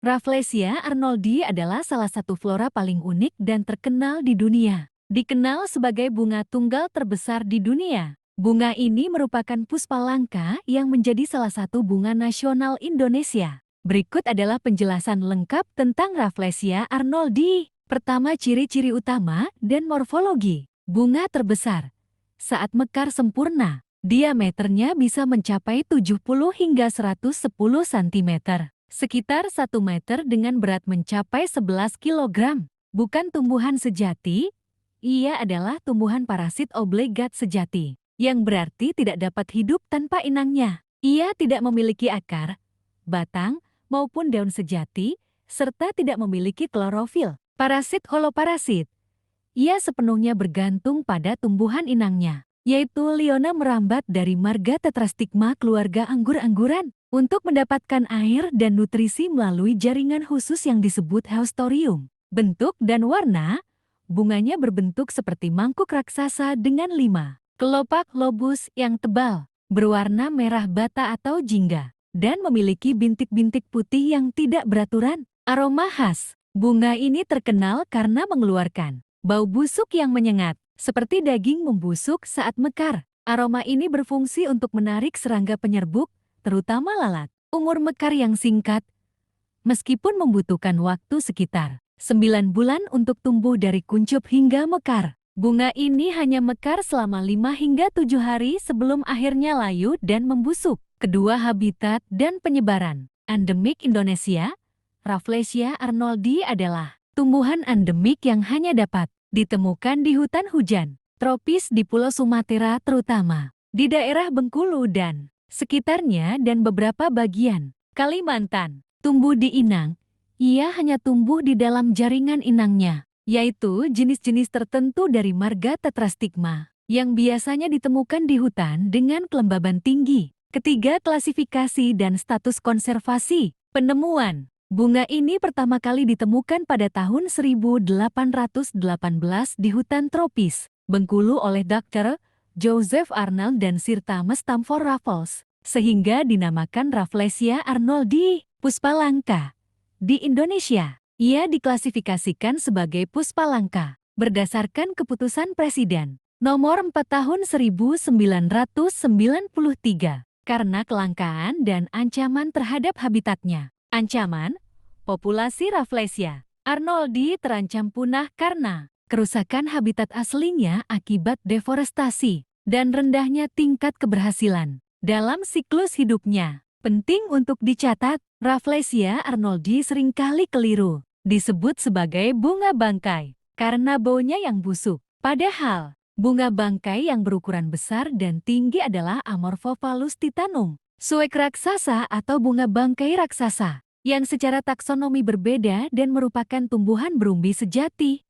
Rafflesia arnoldi adalah salah satu flora paling unik dan terkenal di dunia. Dikenal sebagai bunga tunggal terbesar di dunia. Bunga ini merupakan puspa langka yang menjadi salah satu bunga nasional Indonesia. Berikut adalah penjelasan lengkap tentang Rafflesia arnoldi. Pertama, ciri-ciri utama dan morfologi. Bunga terbesar. Saat mekar sempurna, diameternya bisa mencapai 70 hingga 110 cm. Sekitar 1 meter dengan berat mencapai 11 kg. Bukan tumbuhan sejati, ia adalah tumbuhan parasit obligat sejati, yang berarti tidak dapat hidup tanpa inangnya. Ia tidak memiliki akar, batang, maupun daun sejati, serta tidak memiliki klorofil. Parasit holoparasit. Ia sepenuhnya bergantung pada tumbuhan inangnya, yaitu Liona merambat dari marga tetrastigma keluarga anggur-angguran untuk mendapatkan air dan nutrisi melalui jaringan khusus yang disebut haustorium. Bentuk dan warna, bunganya berbentuk seperti mangkuk raksasa dengan 5 kelopak lobus yang tebal, berwarna merah bata atau jingga, dan memiliki bintik-bintik putih yang tidak beraturan. Aroma khas, bunga ini terkenal karena mengeluarkan bau busuk yang menyengat, seperti daging membusuk saat mekar. Aroma ini berfungsi untuk menarik serangga penyerbuk, terutama lalat. Umur mekar yang singkat, meskipun membutuhkan waktu sekitar 9 bulan untuk tumbuh dari kuncup hingga mekar. Bunga ini hanya mekar selama 5 hingga 7 hari sebelum akhirnya layu dan membusuk. Kedua, habitat dan penyebaran. Endemik Indonesia, Rafflesia arnoldi adalah tumbuhan endemik yang hanya dapat ditemukan di hutan hujan tropis di Pulau Sumatera, terutama di daerah Bengkulu dan sekitarnya dan beberapa bagian Kalimantan. Tumbuh di inang, ia hanya tumbuh di dalam jaringan inangnya, yaitu jenis-jenis tertentu dari marga tetrastigma yang biasanya ditemukan di hutan dengan kelembaban tinggi. Ketiga, klasifikasi dan status konservasi. Penemuan bunga ini pertama kali ditemukan pada tahun 1818 di hutan tropis Bengkulu oleh Dr. Joseph Arnold dan Sir Thomas Stamford Raffles, sehingga dinamakan Rafflesia arnoldi, puspa langka. Di Indonesia, ia diklasifikasikan sebagai puspa langka berdasarkan keputusan Presiden Nomor 4 Tahun 1993 karena kelangkaan dan ancaman terhadap habitatnya. Ancaman, populasi Rafflesia arnoldi terancam punah karena kerusakan habitat aslinya akibat deforestasi dan rendahnya tingkat keberhasilan dalam siklus hidupnya. Penting untuk dicatat, Rafflesia arnoldi seringkali keliru disebut sebagai bunga bangkai karena baunya yang busuk. Padahal, bunga bangkai yang berukuran besar dan tinggi adalah Amorphophallus titanum, suek raksasa atau bunga bangkai raksasa, yang secara taksonomi berbeda dan merupakan tumbuhan berumbi sejati.